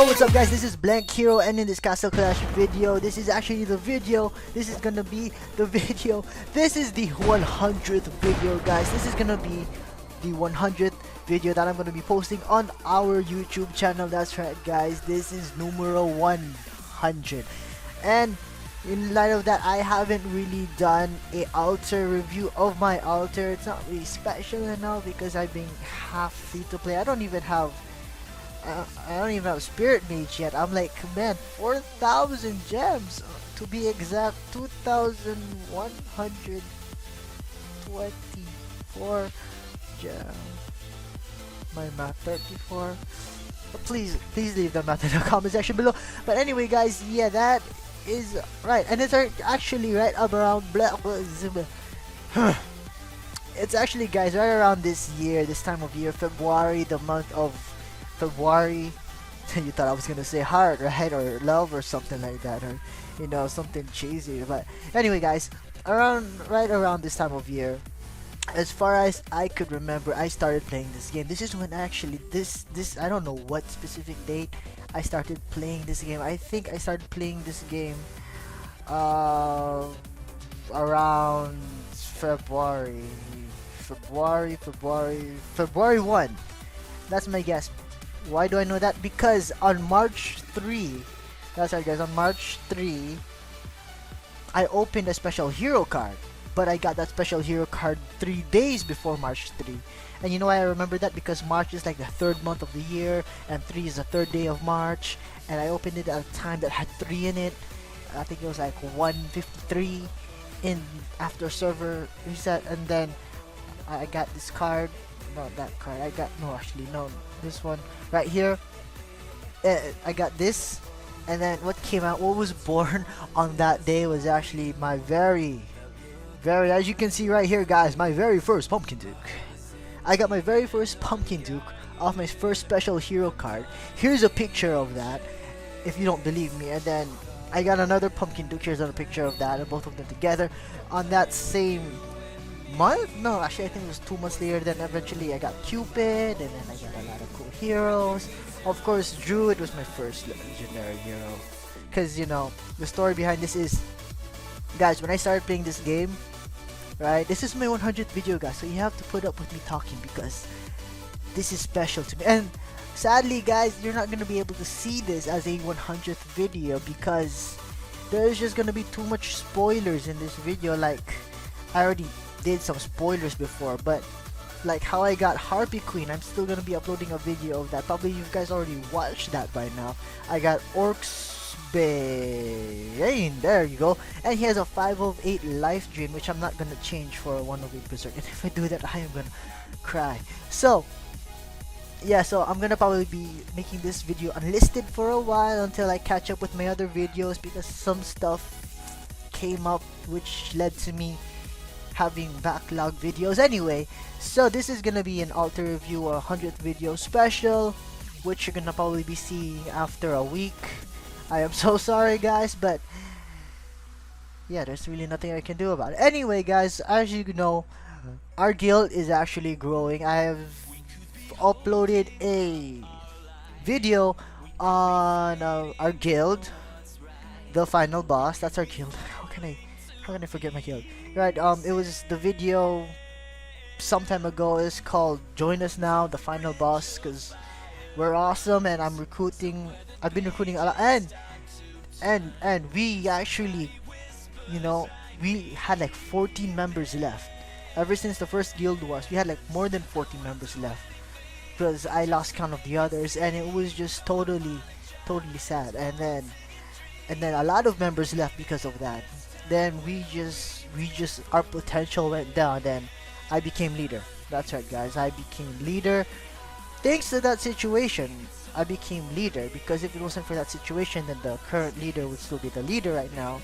Yo, what's up guys, this is Blank.Hero, and in this Castle Clash video, this is actually the video, this is gonna be the video, this is the 100th video guys, this is gonna be the 100th video that I'm gonna be posting on our YouTube channel. That's right guys, this is numero 100, and in light of that, I haven't really done a altar review of my altar. It's not really special enough because I've been half free to play. I don't even have Spirit Mage yet. I'm like, man, 4,000 gems to be exact, 2,124 gems. My math, 34. But please leave the math in the comment section below. But anyway, guys, yeah, that is right, and it's actually right around it's actually, guys, right around this time of year, February, the month of February. You thought I was gonna say heart, right, or love or something like that, or you know, something cheesy. But anyway guys, right around this time of year, as far as I could remember, I started playing this game. This is when actually this I don't know what specific date I started playing this game. I think I started playing this game around February 1. That's my guess. Why do I know that? Because on March 3, that's right guys, on March 3 I opened a special hero card, but I got that special hero card 3 days before March 3. And you know why I remember that? Because March is like the 3rd month of the year, and 3 is the 3rd day of March, and I opened it at a time that had 3 in it. I think it was like 1:53 in after server reset, and then I got this card. Not that card. This one right here. I got this, and then what was born on that day was actually my very, as you can see right here guys, my very first Pumpkin Duke. I got my very first Pumpkin Duke off my first special hero card. Here's a picture of that if you don't believe me. And then I got another Pumpkin Duke. Here's another picture of that, and both of them together on that same month. No, actually I think it was 2 months later. Then eventually I got Cupid, and then I got a lot of cool heroes. Of course, Druid was my first legendary hero, because you know the story behind this is, guys, when I started playing this game, right, this is my 100th video guys, so you have to put up with me talking because this is special to me. And sadly guys, you're not gonna be able to see this as a 100th video because there's just gonna be too much spoilers in this video. Like, I already did some spoilers before, but like how I got Harpy Queen, I'm still gonna be uploading a video of that. Probably you guys already watched that by now. I got Orcs Bane, there you go, and he has a 5 of 8 life drain, which I'm not gonna change for a 1 of 8 berserk, and if I do that I am gonna cry. So yeah, so I'm gonna probably be making this video unlisted for a while until I catch up with my other videos, because some stuff came up which led to me having backlog videos. Anyway, so this is gonna be an altar review or 100th video special, which you're gonna probably be seeing after a week. I am so sorry guys, but yeah, there's really nothing I can do about it. Anyway guys, as you know, our guild is actually growing. I have uploaded a video on our guild, the final boss. That's our guild. How can I forget my guild? Right, it was the video some time ago. It's called Join Us Now, the final boss, because we're awesome, and I've been recruiting a lot, and we actually, you know, we had like 14 members left. Ever since the first guild wars, we had like more than 14 members left, because I lost count of the others, and it was just totally sad. And then a lot of members left because of that. Then we just our potential went down. Then I became leader. That's right guys, I became leader. Thanks to that situation, I became leader, because if it wasn't for that situation, then the current leader would still be the leader right now,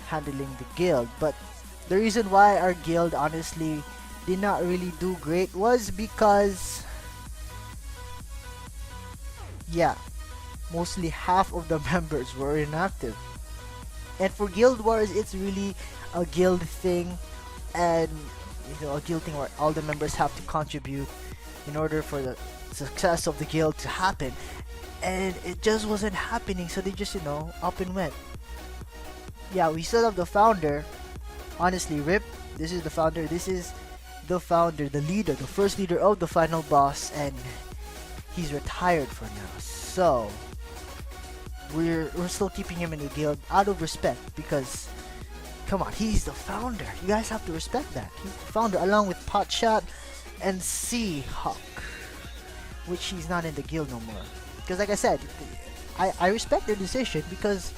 handling the guild. But the reason why our guild honestly did not really do great was because, yeah, mostly half of the members were inactive. And for guild wars, it's really a guild thing, and you know, a guild thing where all the members have to contribute in order for the success of the guild to happen. and it just wasn't happening. So they just, up and went. Yeah, we still have the founder. Honestly, Rip, this is the founder. This is the founder, the leader, the first leader of the final boss, and he's retired for now. So we're still keeping him in the guild out of respect because, come on, he's the founder. You guys have to respect that. He's the founder along with Potshot and Seahawk, which he's not in the guild no more. Because like I said, I respect their decision because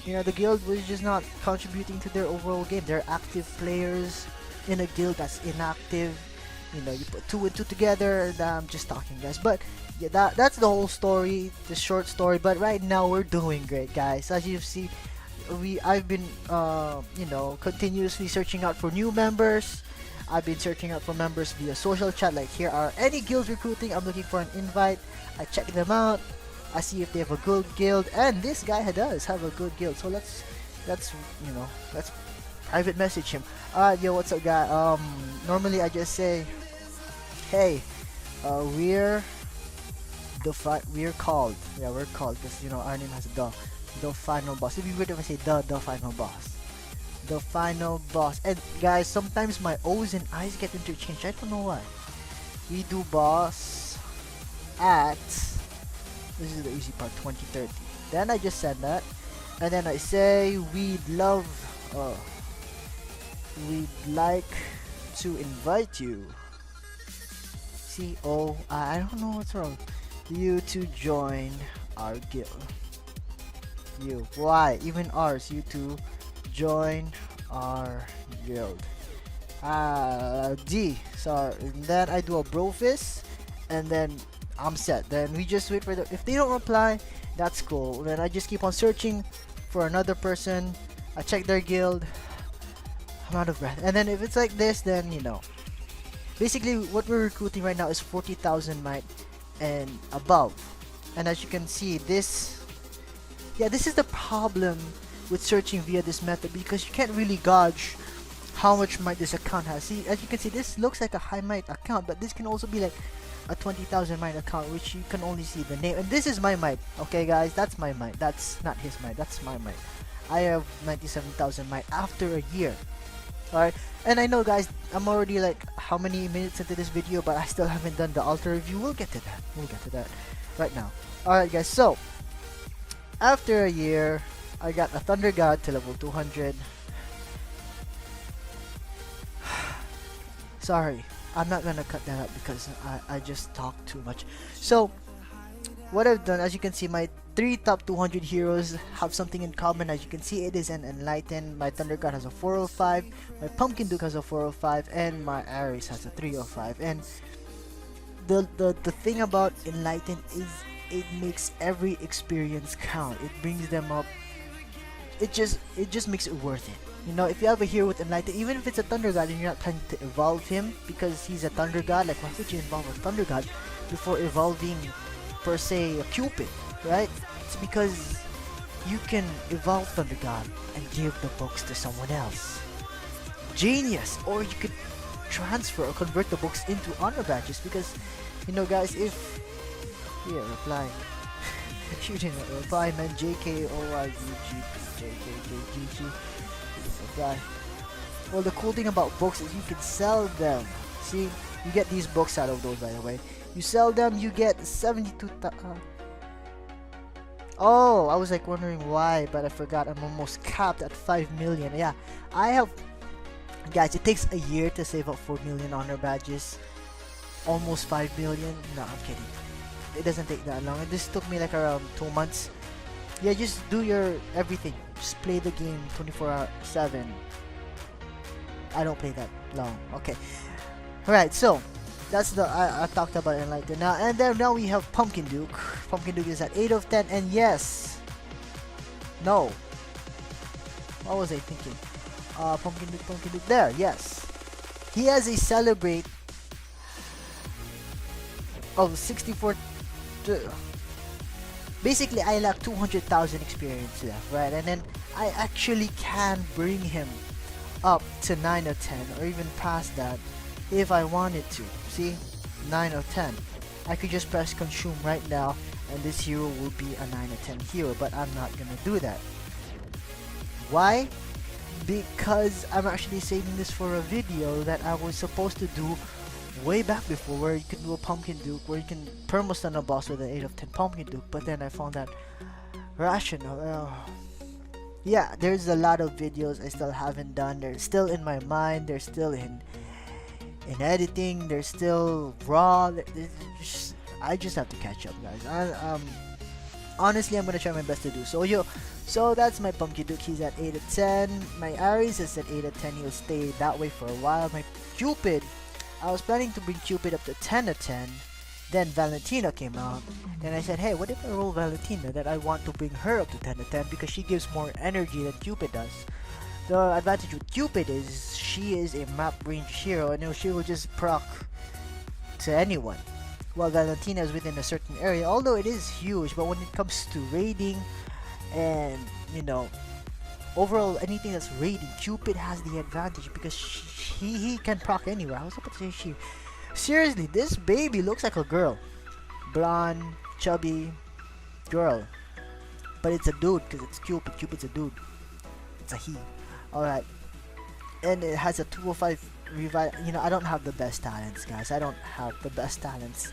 the guild was just not contributing to their overall game. They're active players in a guild that's inactive. You put two and two together. I'm just talking, guys. But yeah, that's the whole story, the short story. But right now we're doing great, guys. As you see, I've been continuously searching out for new members. I've been searching out for members via social chat. Like, here are any guilds recruiting. I'm looking for an invite. I check them out. I see if they have a good guild, and this guy does have a good guild. So let's private message him. Yo, what's up, guy? Normally I just say, hey, we're called. Yeah, we're called because our name has the final boss. It'd be weird if I say the final boss. The final boss. And guys, sometimes my O's and I's get interchanged. I don't know why. We do boss at, this is the easy part, 2030. Then I just said that, and then I say we'd like to invite you. I don't know what's wrong. You to join our guild. Why? Even ours. You to join our guild. D. Sorry. And then I do a bro fist, and then I'm set. Then we just wait for if they don't reply, that's cool. Then I just keep on searching for another person. I check their guild. I'm out of breath. And then if it's like this, then basically what we're recruiting right now is 40,000 might and above. And as you can see, this is the problem with searching via this method, because you can't really gauge how much might this account has. See, as you can see, this looks like a high might account, but this can also be like a 20,000 might account, which you can only see the name. And this is my might. Okay, guys, that's my might. That's not his might. That's my might. I have 97,000 might after a year. Alright, and I know, guys, I'm already like how many minutes into this video, but I still haven't done the altar review. We'll get to that right now. Alright, guys, so after a year, I got a Thunder God to level 200. Sorry, I'm not gonna cut that out because I just talked too much. So what I've done, as you can see, my 3 top 200 heroes have something in common. As you can see, it is an Enlightened. My Thunder God has a 405, my Pumpkin Duke has a 405, and my Ares has a 305. And the thing about Enlightened is it makes every experience count. It brings them up. It just makes it worth it. If you have a hero with Enlightened, even if it's a Thunder God and you're not planning to evolve him because he's a Thunder God, like, why would you evolve a Thunder God before evolving, per se, a Cupid, right? It's because you can evolve Thunder God and give the books to someone else. Genius! Or you could transfer or convert the books into honor badges, because, guys, if... Here, reply. You didn't reply, man. JKORUGP. Reply. Well, the cool thing about books is you can sell them. See, you get these books out of those, by the way. You sell them, you get 72. Oh, I was like wondering why, but I forgot. I'm almost capped at 5 million. Yeah, I have. Guys, it takes a year to save up 4 million honor badges. Almost 5 million. No, I'm kidding. It doesn't take that long. This took me like around 2 months. Yeah, just do your everything. Just play the game 24/7. I don't play that long. Okay. Alright, so that's the I talked about Enlightened now, and then now we have Pumpkin Duke. Pumpkin Duke is at 8 of 10, and yes, no. What was I thinking? Pumpkin Duke. There, yes. He has a celebrate of 64. Basically, I lack 200,000 experience left, right? And then I actually can bring him up to 9 of 10, or even past that, if I wanted to. See, 9 of 10. I could just press consume right now, and this hero will be a 9 or 10 hero, but I'm not gonna do that. Why? Because I'm actually saving this for a video that I was supposed to do way back before, where you can do a Pumpkin Duke, where you can perma-stun a boss with an 8 of 10 Pumpkin Duke, but then I found that rational. Yeah, there's a lot of videos I still haven't done. They're still in my mind, they're still in editing, they're still raw. I just have to catch up, guys. Honestly, I'm gonna try my best to do so. So that's my Pumpkin Duke. He's at 8 of 10. My Ares is at 8 of 10. He'll stay that way for a while. My Cupid, I was planning to bring Cupid up to 10 of 10. Then Valentina came out, and I said, hey, what if I roll Valentina? That I want to bring her up to 10 of 10 because she gives more energy than Cupid does. The advantage with Cupid is she is a map range hero, and she will just proc to anyone. While Valentina is within a certain area, although it is huge, but when it comes to raiding and overall anything that's raiding, Cupid has the advantage because he can proc anywhere. I was about to say she. Seriously, this baby looks like a girl. Blonde, chubby girl. But it's a dude because it's Cupid. Cupid's a dude. It's a he. Alright. And it has a 205 revive. I don't have the best talents, guys. I don't have the best talents.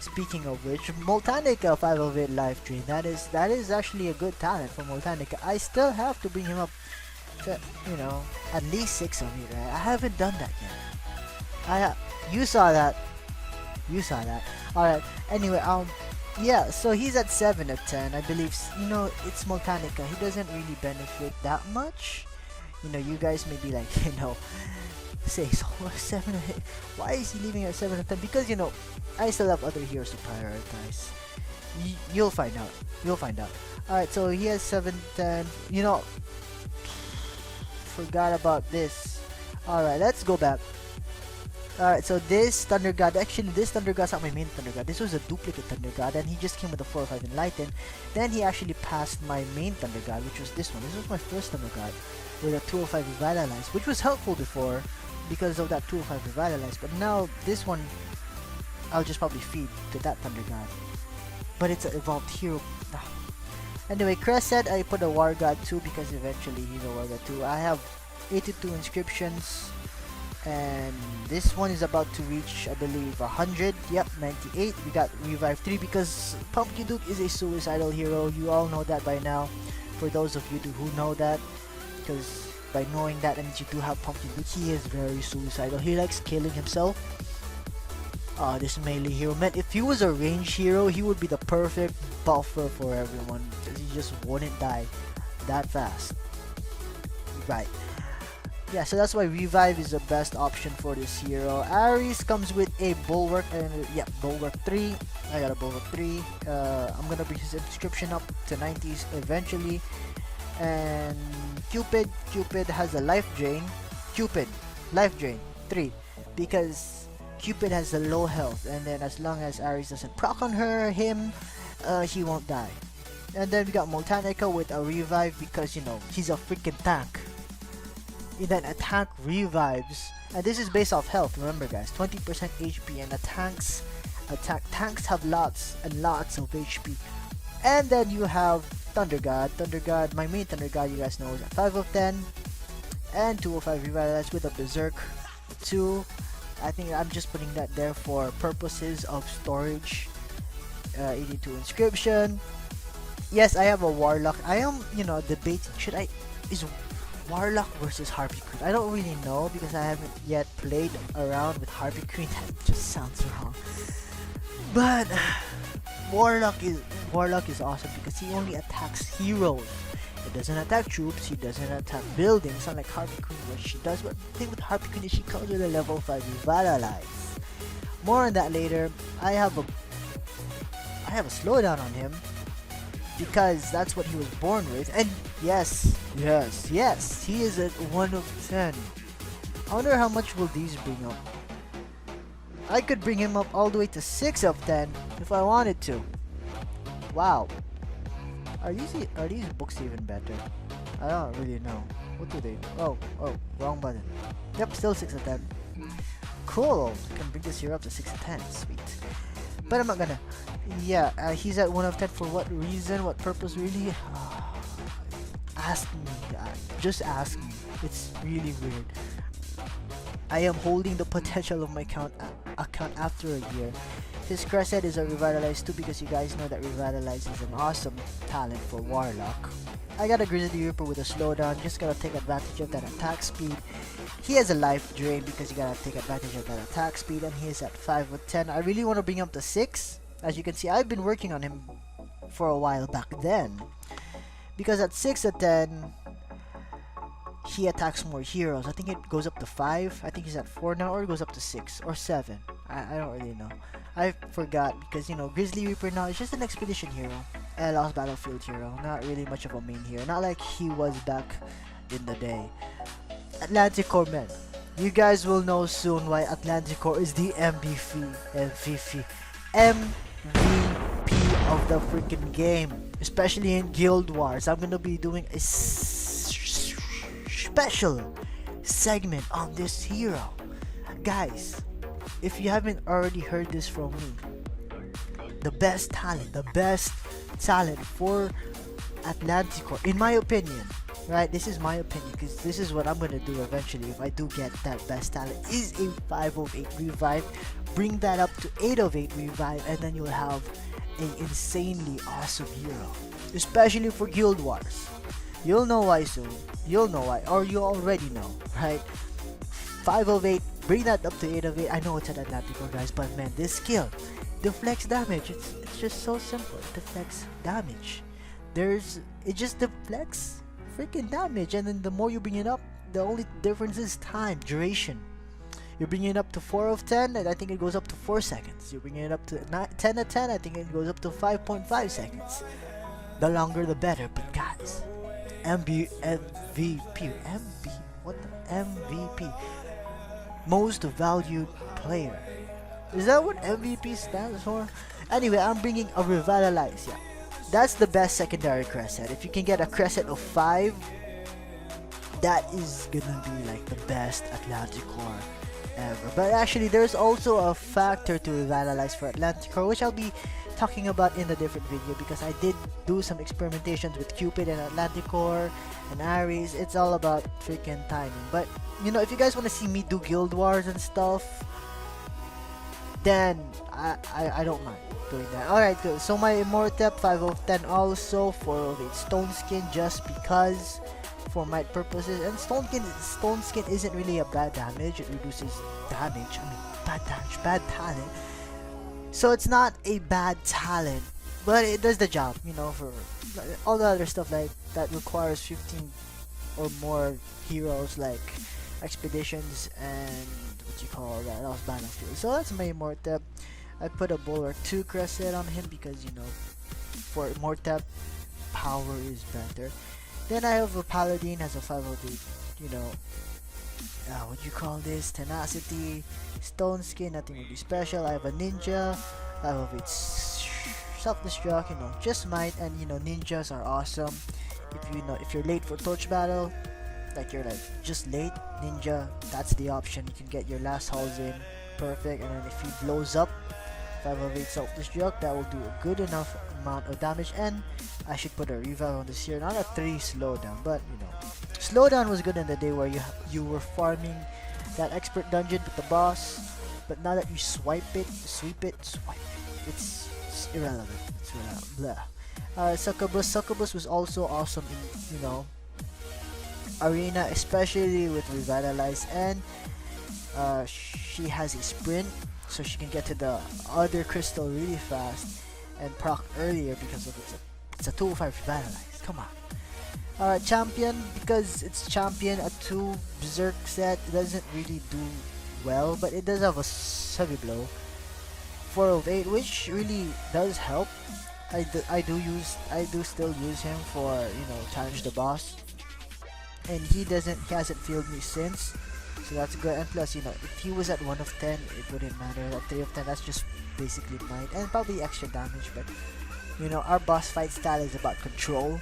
Speaking of which, Moltanica 508 Life Drain. That is actually a good talent for Moltanica. I still have to bring him up to, at least 6 of it, right? I haven't done that yet. You saw that. Alright. Anyway, yeah, so he's at 7 of 10. I believe, it's Moltanica. He doesn't really benefit that much. You guys may be like, say, so 7 of 10. Why is he leaving at 7 of 10? Because, I still have other heroes to prioritize. You'll find out. Alright, so he has 7, 10. Forgot about this. Alright, let's go back. Alright, so this Thunder God, actually this Thunder God's not my main Thunder God. This was a duplicate Thunder God, and he just came with a 4 or 5 Enlighten. Then he actually passed my main Thunder God, which was this one. This was my first Thunder God with a 205 Revitalize, which was helpful before because of that 205 Revitalize. But now this one, I'll just probably feed to that Thunder God. But it's an evolved hero. Anyway, Crescent, I put a War God too because eventually he's a War God too. I have 82 inscriptions. And this one is about to reach, I believe, 100. Yep, 98. We got Revive 3 because Pumpkin Duke is a suicidal hero. You all know that by now. For those of you who know that, because by knowing that, that means you do have Pumpkin Duke. He is very suicidal. He likes killing himself. This melee hero, man, if he was a range hero, he would be the perfect buffer for everyone. He just wouldn't die that fast. Right. Yeah, so that's why Revive is the best option for this hero. Ares comes with a Bulwark, and Bulwark 3. I got a Bulwark 3. I'm gonna bring his inscription up to 90s eventually. And Cupid has a Life Drain. Life Drain 3. Because Cupid has a low health, and then as long as Ares doesn't proc on him, he won't die. And then we got Moltanica with a Revive because, he's a freaking tank. And then a tank revives, and this is based off health, remember guys, 20% HP, and tanks have lots and lots of HP. And then you have Thunder God, my main Thunder God, you guys know, is at 5 of 10, and 205 Revitalize with a Berserk 2. I think I'm just putting that there for purposes of storage. 82 inscription. Yes, I have a Warlock. I am, debating, is Warlock versus Harpy Queen. I don't really know because I haven't yet played around with Harpy Queen. That just sounds wrong. But Warlock is awesome because he only attacks heroes. It doesn't attack troops, he doesn't attack buildings, unlike Harpy Queen where she does. But the thing with Harpy Queen is she comes with a level 5 Revitalize. More on that later. I have a slowdown on him because that's what he was born with. And yes, he is at 1 of 10. I wonder how much will these bring up. I could bring him up all the way to 6 of 10 if I wanted to. Wow. Are these books even better? I don't really know. What do they? Oh, wrong button. Yep, still 6 of 10. Cool. Can bring this here up to 6 of 10. Sweet. But I'm not gonna Yeah, he's at 1 of 10 for what reason? What purpose really? Ask me. Just ask me. It's really weird. I am holding the potential of my account after a year. His Crescent is a Revitalize too because you guys know that Revitalize is an awesome talent for Warlock. I got a Grizzly Reaper with a slowdown, just gotta take advantage of that attack speed. He has a life drain because you gotta take advantage of that attack speed, and he is at 5 of 10. I really want to bring him up to 6. As you can see, I've been working on him for a while back then. Because at 6 of 10, he attacks more heroes. I think it goes up to 5. I think he's at 4 now, or it goes up to 6 or 7. I don't really know. I forgot because, you know, Grizzly Reaper now is just an expedition hero. And Lost Battlefield hero. Not really much of a main hero. Not like he was back in the day. Atlantic Core men. You guys will know soon why Atlantic Core is the MVP of the freaking game. Especially in Guild Wars. I'm gonna be doing a special segment on this hero. Guys, if you haven't already heard this from me, the best talent for Atlantic Core, in my opinion, right? This is my opinion because this is what I'm gonna do eventually if I do get that best talent, is a 5 of 8 revive. Bring that up to 8 of 8 revive, and then you'll have an insanely awesome hero, especially for Guild Wars. You'll know why soon. You'll know why, or you already know, right? 5 of 8, bring that up to 8 of 8. I know it's an Atlantico, guys, but man, this skill deflects damage. It's just so simple. It deflects damage. It just deflects freaking damage, and then the more you bring it up, the only difference is time, duration. You bring it up to 4 of 10, and I think it goes up to 4 seconds. You bring it up to 10 of 10, I think it goes up to 5.5 seconds. The longer the better, but guys, what the MVP? Most valued player. Is that what MVP stands for? Anyway, I'm bringing a Revitalize. Yeah, that's the best secondary Crescent. If you can get a Crescent of 5, that is gonna be like the best Atlantic Core ever. But actually, there's also a factor to Revitalize for Atlantic Core, which I'll be talking about in a different video because I did do some experimentations with Cupid and Atlantic Core and Ares. It's all about freaking timing. But you know, if you guys want to see me do Guild Wars and stuff, then I don't mind doing that. Alright, good. So my Immortep 5 of 10 also, 4 of 8 Stone Skin just because for might purposes. And Stone Skin isn't really a bad damage. It reduces damage. I mean, bad damage, bad talent. So it's not a bad talent, but it does the job, you know, for all the other stuff like that requires 15 or more heroes like expeditions and what you call that, Lost Battlefield. So that's my Immortep. I put a Bulwark 2 Crescent on him because, you know, for Immortep, power is better. Then I have a Paladin as a 5 of 8, you know, what do you call this, Tenacity, Stone Skin, nothing really special. I have a Ninja, 5 of 8 Self-Destruct, you know, just might, and you know, ninjas are awesome. If you're late for Torch Battle, like you're like just late, Ninja, that's the option. You can get your last hauls in, perfect, and then if he blows up, 5 of 8 Self-Destruct, that will do a good enough amount of damage. And I should put a revive on this here, not a 3 slowdown, but you know, slowdown was good in the day where you were farming that expert dungeon with the boss, but now that you sweep it, it's irrelevant. It's irrelevant. Blah. Succubus was also awesome in, you know, arena, especially with Revitalize, and she has a sprint, so she can get to the other crystal really fast and proc earlier because of it's a 205 Revitalize. Come on. Alright, champion, because it's champion, a 2 berserk set doesn't really do well, but it does have a heavy blow. 4 of 8, which really does help. I do still use him for, you know, challenge the boss, and he hasn't failed me since, so that's good. And plus, you know, if he was at 1 of 10, it wouldn't matter. At 3 of 10, that's just basically might and probably extra damage. But you know, our boss fight style is about control,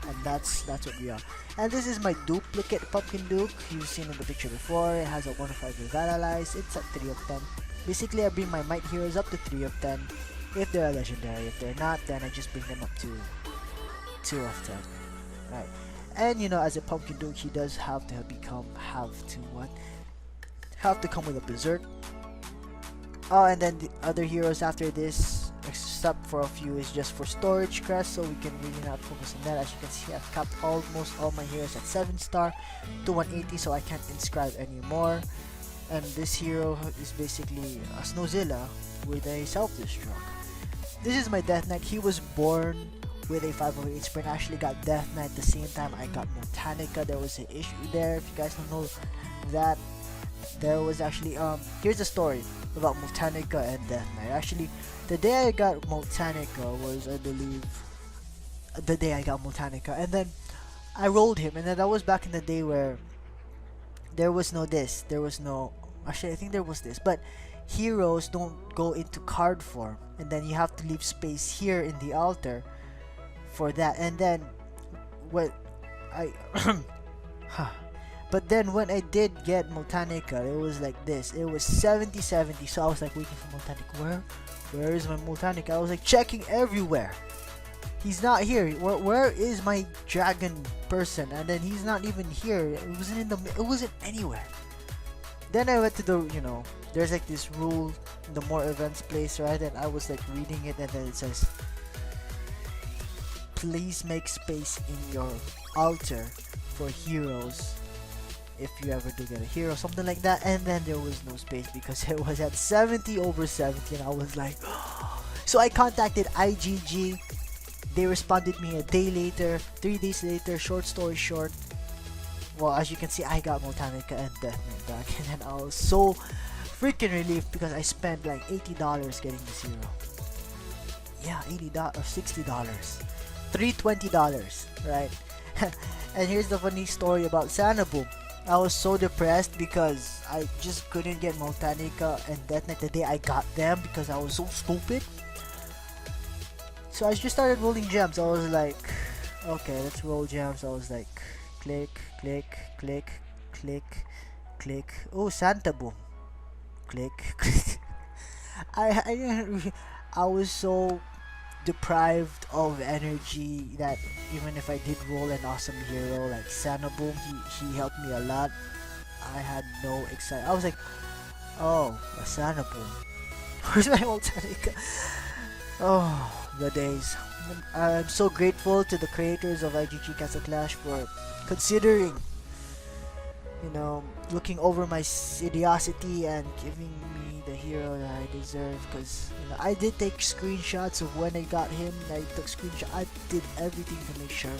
and that's what we are. And this is my duplicate Pumpkin Duke you've seen in the picture before. It has a 1 of 5 Revitalize. It's at 3 of 10. Basically, I bring my might heroes up to 3 of 10, if they're legendary. If they're not, then I just bring them up to 2 of 10. Right. And you know, as a Pumpkin Duke, he does have to have to come with a Berserk. Oh, and then the other heroes after this, except for a few, is just for storage crest, so we can really not focus on that. As you can see, I've capped almost all my heroes at 7 star to 180, so I can't inscribe anymore. And this hero is basically a Snowzilla with a self-destruct. This is my Death Knight. He was born with a 508 sprint. I actually got Death Knight at the same time I got Motanica. There was an issue there. If you guys don't know that, there was actually here's a story about Motanica and Death Knight. Actually, the day I got Motanica was, I believe, the day I got Motanica, and then I rolled him, and then that was back in the day where there was no this, there was no, actually I think there was this, but heroes don't go into card form, and then you have to leave space here in the altar for that. And then what I but then when I did get Motanica, it was like this, it was 70-70, so I was like waiting for Motanica. Where is my Motanica? I was like checking everywhere, he's not here. Where is my dragon person? And then he's not even here. It wasn't anywhere. Then I went to the, you know, there's like this rule in the more events place, right? And I was like reading it, and then it says, please make space in your altar for heroes if you ever do get a hero, something like that. And then there was no space because it was at 70/70, and I was like so I contacted IGG. They responded me a day later, 3 days later. Short story short, well, as you can see, I got Motanica and Death Knight back, and then I was so freaking relieved because I spent like $80 getting this hero. Yeah, $80 or $60, $320, right? And here's the funny story about Sanaboom. I was so depressed because I just couldn't get Motanica and Death Knight the day I got them because I was so stupid. So I just started rolling gems. I was like, okay, let's roll gems. I was like, click, click, click, click, click. Oh, Santaboom. Click, click. I was so deprived of energy that even if I did roll an awesome hero like Sanaboom, he helped me a lot. I had no excitement. I was like, oh, a Sanaboom. Where's my Motanica? Oh, the days. I'm so grateful to the creators of IGG Castle Clash for considering, you know, looking over my idiocy and giving me the hero that I deserve. Because, you know, I did take screenshots of when I got him. I took screenshots. I did everything to make sure.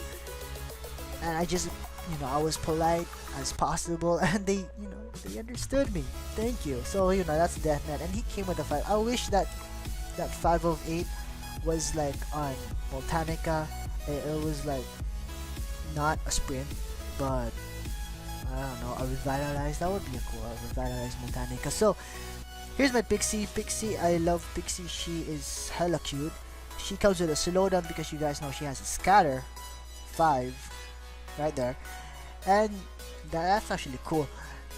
And I just, you know, I was polite as possible, and they, you know, they understood me. Thank you. So, you know, that's Death Knight, and he came with a 5. I wish that 5 of 8 was like on Motanica. It was like not a sprint, but I don't know, a revitalized. That would be a cool revitalized Motanica. So here's my Pixie. I love Pixie. She is hella cute. She comes with a slowdown because you guys know she has a scatter 5 right there, and that's actually cool.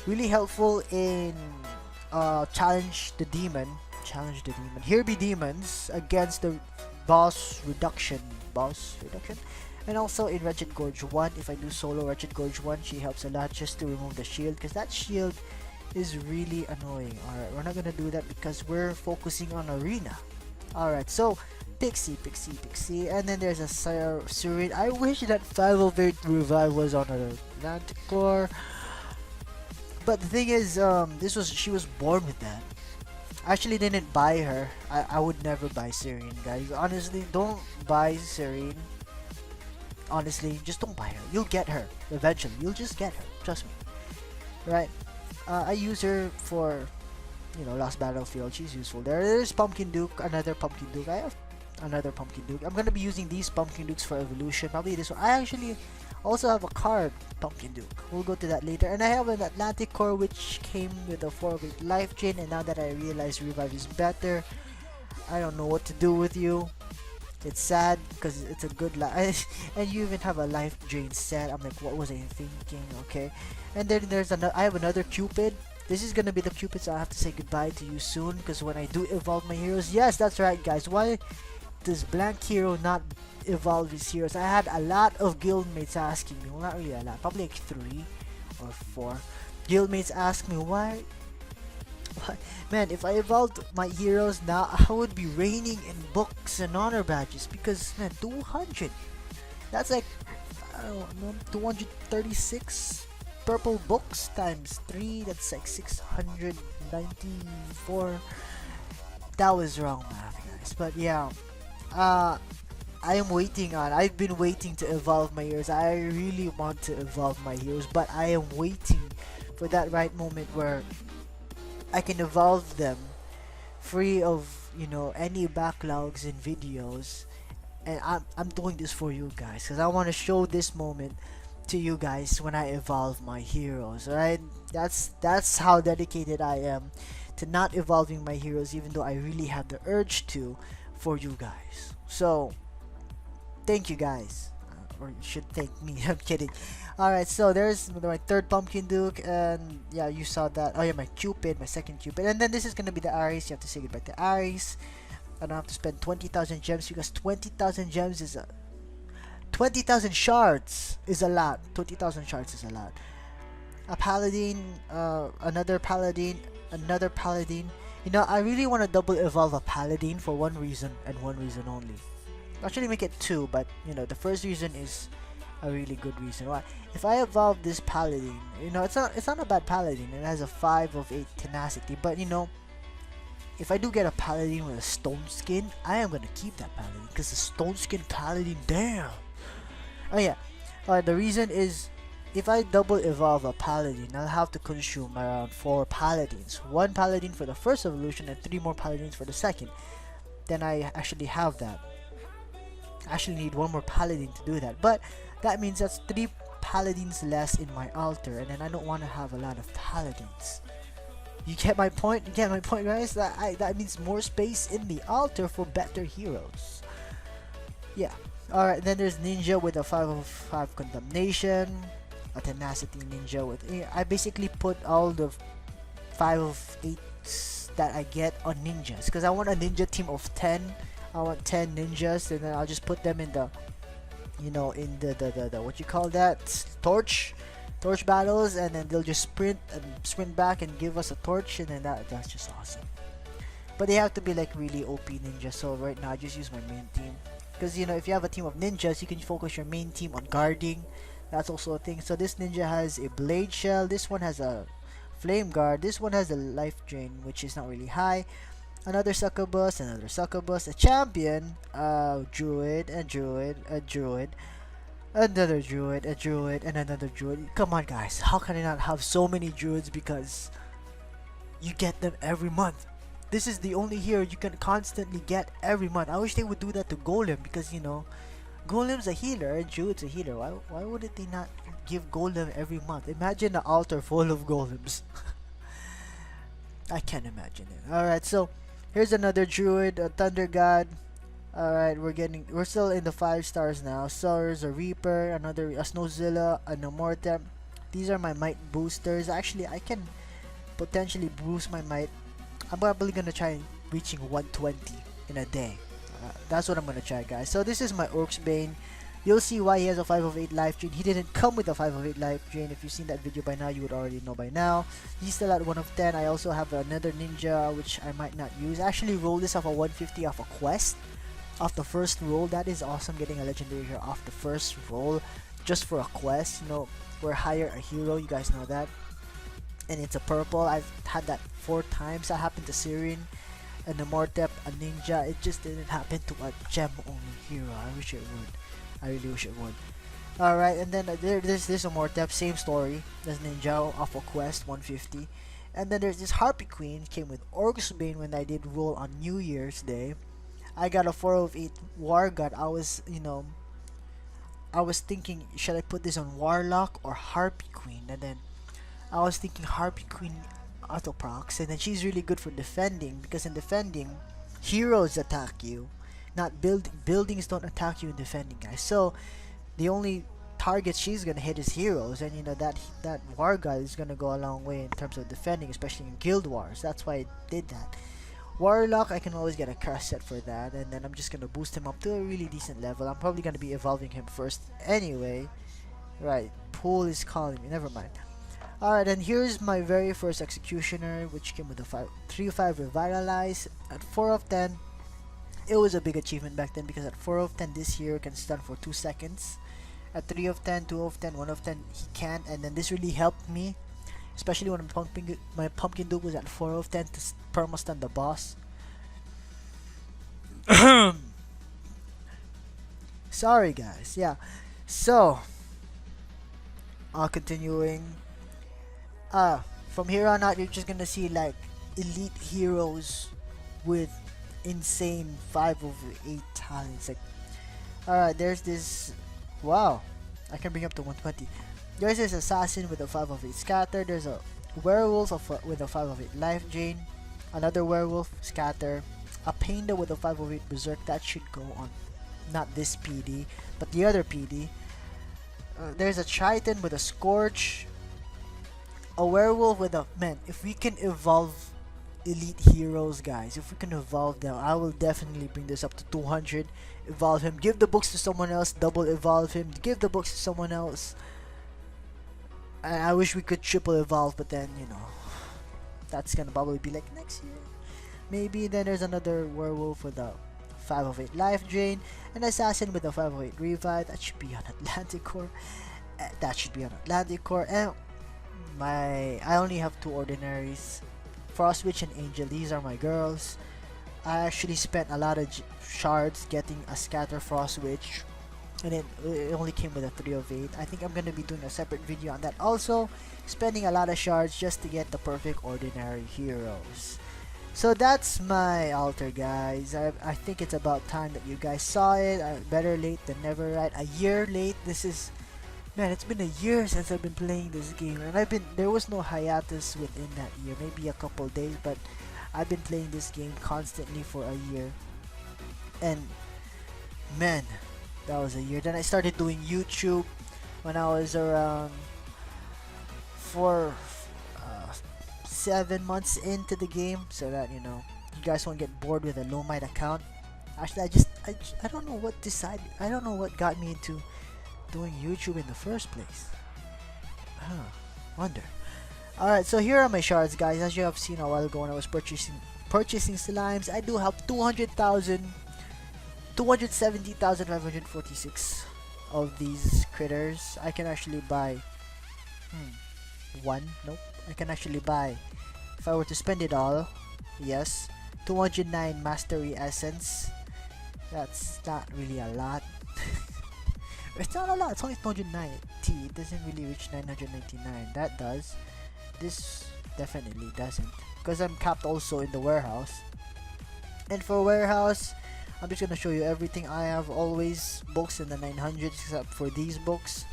Really helpful in challenge the demon. Here be demons against the boss reduction, and also in Wretched Gorge 1. If I do solo Wretched Gorge 1, she helps a lot just to remove the shield, because that shield is really annoying. Alright, we're not gonna do that because we're focusing on arena. Alright, so Pixie, and then there's a Serene. I wish that 508 revive was on a Manticore, but the thing is, she was born with that. I actually didn't buy her. I would never buy Serene, guys. Honestly, don't buy Serene. Honestly, just don't buy her. You'll get her eventually. You'll just get her. Trust me. Right? I use her for, you know, Lost Battlefield. She's useful. There's Pumpkin Duke. Another Pumpkin Duke. I have another Pumpkin Duke. I'm gonna be using these Pumpkin Dukes for evolution. Probably this one. I actually also have a card Pumpkin Duke. We'll go to that later. And I have an Atlantic Core which came with a 4-weight life chain, and now that I realize revive is better, I don't know what to do with you. It's sad because it's a good life, and you even have a life drain set. I'm like, what was I thinking? Okay. And then there's another. I have another Cupid. this is gonna be the Cupids. I have to say goodbye to you soon, because when I do evolve my heroes, yes, that's right, guys. Why does Blank.Hero not evolve his heroes? I had a lot of guildmates asking me. Well, not really a lot, probably like 3 or 4 guildmates ask me why. Man, if I evolved my heroes now, I would be reigning in books and honor badges, because man, 200. That's like, I don't know, 236 purple books times 3. That's like 694. That was wrong math, guys. But yeah, I've been waiting to evolve my heroes. I really want to evolve my heroes, but I am waiting for that right moment where I can evolve them free of, any backlogs in videos. And I'm doing this for you guys, because I want to show this moment to you guys when I evolve my heroes. Alright, that's how dedicated I am to not evolving my heroes, even though I really have the urge to, for you guys. So thank you guys, or you should thank me. I'm kidding. Alright, so there's my third Pumpkin Duke, and yeah, you saw that. Oh yeah, my Cupid, my second Cupid, and then this is gonna be the Aries. You have to say goodbye to Aries. I don't have to spend 20,000 gems, because 20,000 gems is 20,000 shards is a lot. 20,000 shards is a lot. A paladin, another paladin, another paladin. I really want to double evolve a paladin for one reason and one reason only. Actually, make it 2, but the first reason is a really good reason. Why? If I evolve this paladin, it's not a bad paladin. It has a 5 of 8 tenacity, but if I do get a paladin with a stone skin, I am gonna keep that paladin, because the stone skin paladin, damn. Oh yeah, the reason is, if I double evolve a paladin, I'll have to consume around 4 paladins. 1 paladin for the first evolution and 3 more paladins for the second. Then I actually have that. I actually need 1 more paladin to do that, but that means that's 3 paladins less in my altar, and then I don't want to have a lot of paladins. You get my point? You get my point, guys? That means more space in the altar for better heroes. Yeah. Alright, then there's Ninja with a 5 of 5 Condemnation. A Tenacity Ninja with... I basically put all the 5 of 8s that I get on ninjas, because I want a ninja team of 10. I want 10 ninjas, and then I'll just put them in the... in the what you call that? Torch battles, and then they'll just sprint back and give us a torch, and then that's just awesome. But they have to be like really OP ninjas, so right now I just use my main team, because if you have a team of ninjas, you can focus your main team on guarding. That's also a thing. So this ninja has a blade shell, this one has a flame guard, this one has a life drain, which is not really high. Another succubus, a champion, druid, a druid, another druid, and another druid. Come on, guys, how can I not have so many druids? Because you get them every month. This is the only hero you can constantly get every month. I wish they would do that to Golem, because Golem's a healer and druid's a healer. Why wouldn't they not give Golem every month? Imagine an altar full of Golems. I can't imagine it. Alright, so here's another druid, a thunder god. Alright, we're still in the 5 stars now. So there's a Reaper, a Snowzilla, an Immortem. These are my might boosters. Actually, I can potentially boost my might. I'm probably gonna try reaching 120 in a day. That's what I'm gonna try, guys. So this is my Orc's Bane. You'll see why he has a 5 of 8 life drain. He didn't come with a 5 of 8 life drain. If you've seen that video by now, you would already know by now. He's still at 1 of 10. I also have another ninja, which I might not use. I actually roll this off a 150 off a quest. Off the first roll. That is awesome, getting a legendary here off the first roll. Just for a quest. We're hire a hero. You guys know that. And it's a purple. I've had that 4 times. That happened to Sirin, an Immortep, a ninja. It just didn't happen to a gem only hero. I wish it would. I really wish it would. Alright, and then there's this Immortep, same story. There's ninja off a quest, 150. And then there's this Harpy Queen, came with Orc's Bane when I did roll on New Year's Day. I got a 4 of 8 War God. I was thinking, should I put this on Warlock or Harpy Queen? And then I was thinking Harpy Queen auto procs, and then she's really good for defending, because in defending, heroes attack you, not buildings don't attack you in defending, guys. So the only targets she's gonna hit is heroes, and you know that war god is gonna go a long way in terms of defending, especially in guild wars. That's why I did that. Warlock, I can always get a curse set for that, and then I'm just gonna boost him up to a really decent level. I'm probably gonna be evolving him first anyway. Right, Pool is calling me. Never mind. Alright, and here's my very first Executioner, which came with a 3-5 Revitalize. At 4 of 10, it was a big achievement back then because at 4 of 10, this hero can stun for 2 seconds. At 3 of 10, 2 of 10, 1 of 10, he can't, and then this really helped me, especially when my pumpkin dupe was at 4 of 10 to perma stun the boss. Sorry guys, yeah. So, continuing. From here on out, you're just gonna see like elite heroes with insane 5/8 talents. Like, alright, there's this. Wow, I can bring up to 120. There's this assassin with a 5/8 scatter. There's a werewolf with a 5/8 life drain. Another werewolf scatter. A panda with a 5/8 berserk. That should go on, not this PD, but the other PD. There's a Triton with a Scorch, a Werewolf with a... Man, if we can evolve elite heroes, guys, if we can evolve them, I will definitely bring this up to 200. Evolve him, give the books to someone else, double evolve him, give the books to someone else. And I wish we could triple evolve, but then, you know, that's gonna probably be like next year. Maybe. Then there's another Werewolf with a 5/8 life drain, an assassin with a 5/8 revive. That should be on Atlantic Core. And I only have 2 ordinaries, Frost Witch and Angel. These are my girls. I actually spent a lot of shards getting a scatter Frost Witch, and it only came with a 3/8. I think I'm gonna be doing a separate video on that also, spending a lot of shards just to get the perfect ordinary heroes. So that's my altar, guys. I think it's about time that you guys saw it. Better late than never, right? A year late. This is... Man, it's been a year since I've been playing this game, and there was no hiatus within that year. Maybe a couple days, but I've been playing this game constantly for a year. And man, that was a year. Then I started doing YouTube when I was around 7 months into the game, so that you know you guys won't get bored with a low might account. Actually, I don't know what got me into doing YouTube in the first place. Wonder. Alright, so here are my shards, guys. As you have seen a while ago when I was purchasing slimes, I do have 270,546 of these critters. I can actually buy nope. I can actually buy, if I were to spend it all, yes, 209 mastery essence. That's not really a lot. It's not a lot, it's only 209 T. It doesn't really reach 999. That does. This definitely doesn't, because I'm capped also in the warehouse. And for warehouse, I'm just gonna show you everything. I have always books in the 900s except for these books.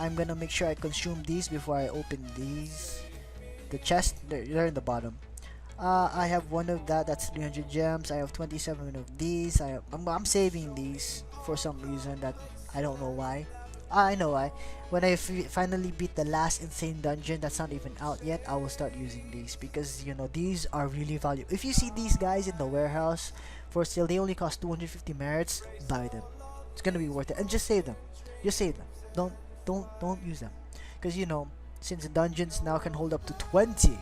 I'm gonna make sure I consume these before I open these. The chest, they're in the bottom. I have one of that's 300 gems. I have 27 of these. I'm saving these for some reason that I don't know why. I know why. When I finally beat the last insane dungeon that's not even out yet, I will start using these, because you know these are really valuable. If you see these guys in the warehouse for sale, they only cost 250 merits. Buy them. It's gonna be worth it, and just save them. Just save them. Don't use them, because you know, since dungeons now can hold up to 20.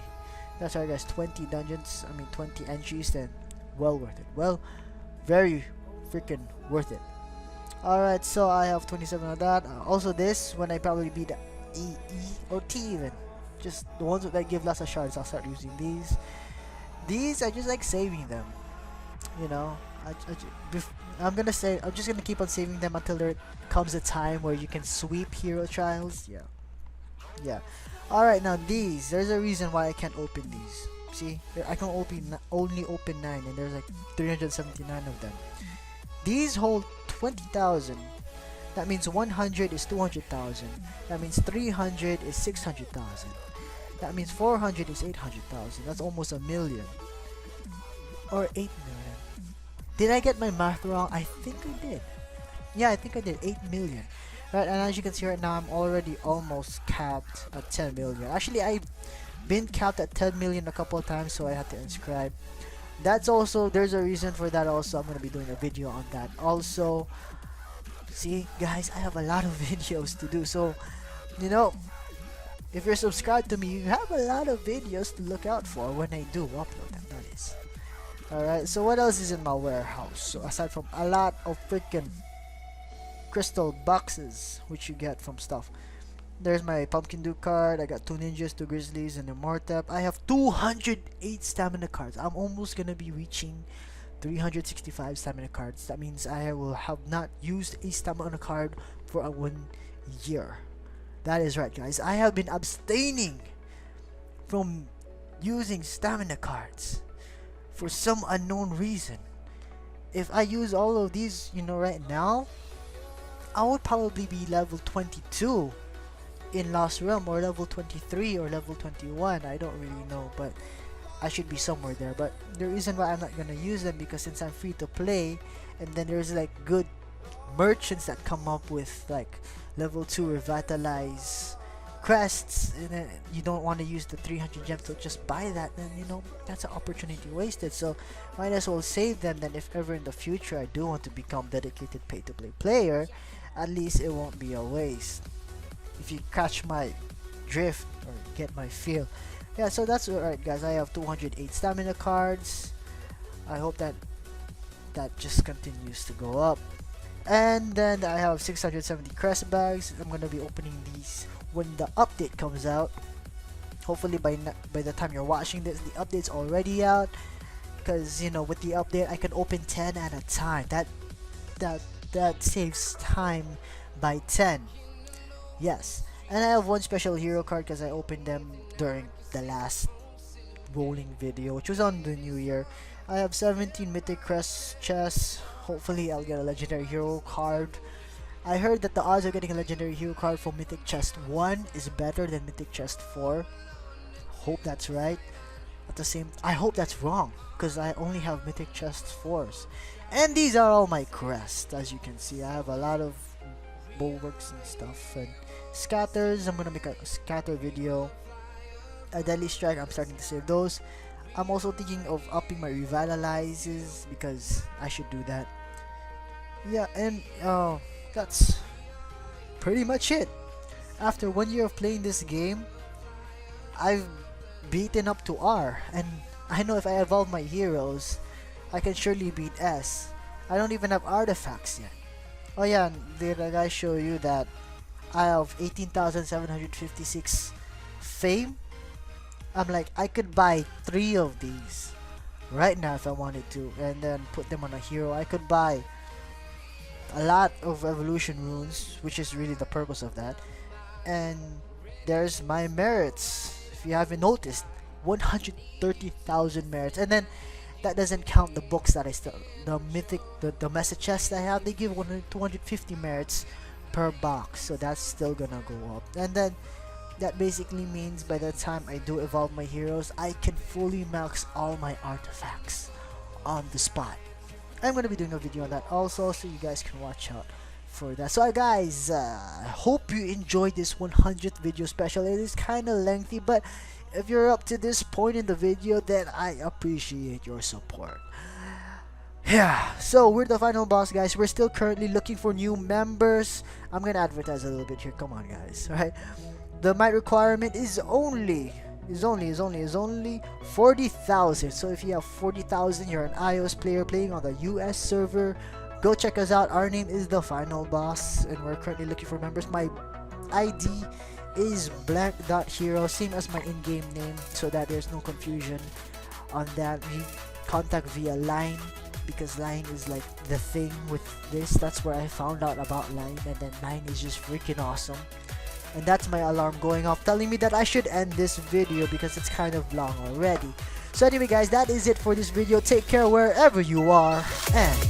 That's right, guys. 20 dungeons. 20 entries. Then, well worth it. Well, very freaking worth it. Alright, so I have 27 of that. Also this, when I probably beat E or T even. Just the ones that give lots of shards, I'll start using these. These, I just like saving them. You know, I'm just gonna keep on saving them until there comes a time where you can sweep hero trials. Yeah. Alright, now these, there's a reason why I can't open these. See, I can only open 9, and there's like 379 of them. These hold 20,000. That means 100 is 200,000. That means 300 is 600,000. That means 400 is 800,000. That's almost a million. Or 8 million. Did I get my math wrong? I think I did. Yeah, I think I did. 8 million. Right, and as you can see right now, I'm already almost capped at 10 million. Actually, I've been capped at 10 million a couple of times, so I had to inscribe. That's also, there's a reason for that also. I'm gonna be doing a video on that. Also, see guys, I have a lot of videos to do, so you know, if you're subscribed to me, you have a lot of videos to look out for when I do upload them, that is. Alright, so what else is in my warehouse? So aside from a lot of freaking crystal boxes, which you get from stuff. There's my Pumpkin Duke card. I got 2 ninjas, 2 grizzlies, and a Mortep. I have 208 stamina cards. I'm almost gonna be reaching 365 stamina cards. That means I will have not used a stamina card for a 1 year. That is right, guys. I have been abstaining from using stamina cards for some unknown reason. If I use all of these, you know, right now, I would probably be level 22 in Lost Realm, or level 23 or level 21. I don't really know, but I should be somewhere there. But the reason why I'm not gonna use them, because since I'm free to play, and then there's like good merchants that come up with like level 2 revitalize crests, and then you don't want to use the 300 gems to just buy that, then you know that's an opportunity wasted. So might as well save them. Then if ever in the future I do want to become dedicated pay to play player, at least it won't be a waste. If you catch my drift or get my feel. Yeah, so that's alright, guys. I have 208 stamina cards. I hope that just continues to go up. And then I have 670 crest bags. I'm gonna be opening these when the update comes out. Hopefully by the time you're watching this, the update's already out. Because you know, with the update, I can open 10 at a time. That saves time by 10. Yes, and I have one special hero card because I opened them during the last rolling video, which was on the new year. I have 17 mythic crest chests. Hopefully I'll get a legendary hero card. I heard that the odds of getting a legendary hero card for mythic chest 1 is better than mythic chest 4. Hope that's right. At the same, I hope that's wrong, because I only have mythic chest 4s. And these are all my crests. As you can see, I have a lot of bulwarks and stuff, and scatters. I'm gonna make a scatter video. A deadly strike, I'm starting to save those. I'm also thinking of upping my revitalizes, because I should do that. Yeah, and that's pretty much it. After 1 year of playing this game, I've beaten up to R, and I know if I evolve my heroes, I can surely beat S. I don't even have artifacts yet. Oh yeah, did I guys show you that I have 18,756 fame? I'm like, I could buy 3 of these right now if I wanted to, and then put them on a hero. I could buy a lot of evolution runes, which is really the purpose of that. And there's my merits. If you haven't noticed, 130,000 merits. And then that doesn't count the books that I still, the mythic, the message chests I have, they give 250 merits per box, so that's still gonna go up. And then that basically means by the time I do evolve my heroes, I can fully max all my artifacts on the spot. I'm gonna be doing a video on that also, so you guys can watch out for that. So guys, I hope you enjoyed this 100th video special. It is kind of lengthy, but if you're up to this point in the video, then I appreciate your support. Yeah, so we're the final boss, guys. We're still currently looking for new members. I'm gonna advertise a little bit here. Come on, guys. All right, the might requirement is only 40,000. So if you have 40,000, you're an iOS player playing on the US server, go check us out. Our name is the final boss, and we're currently looking for members. My ID is Blank.Hero, same as my in-game name, so that there's no confusion on that. We contact via Line, because Line is like the thing with this. That's where I found out about Line, and then Line is just freaking awesome. And that's my alarm going off telling me that I should end this video because it's kind of long already. So anyway, guys, that is it for this video. Take care wherever you are, and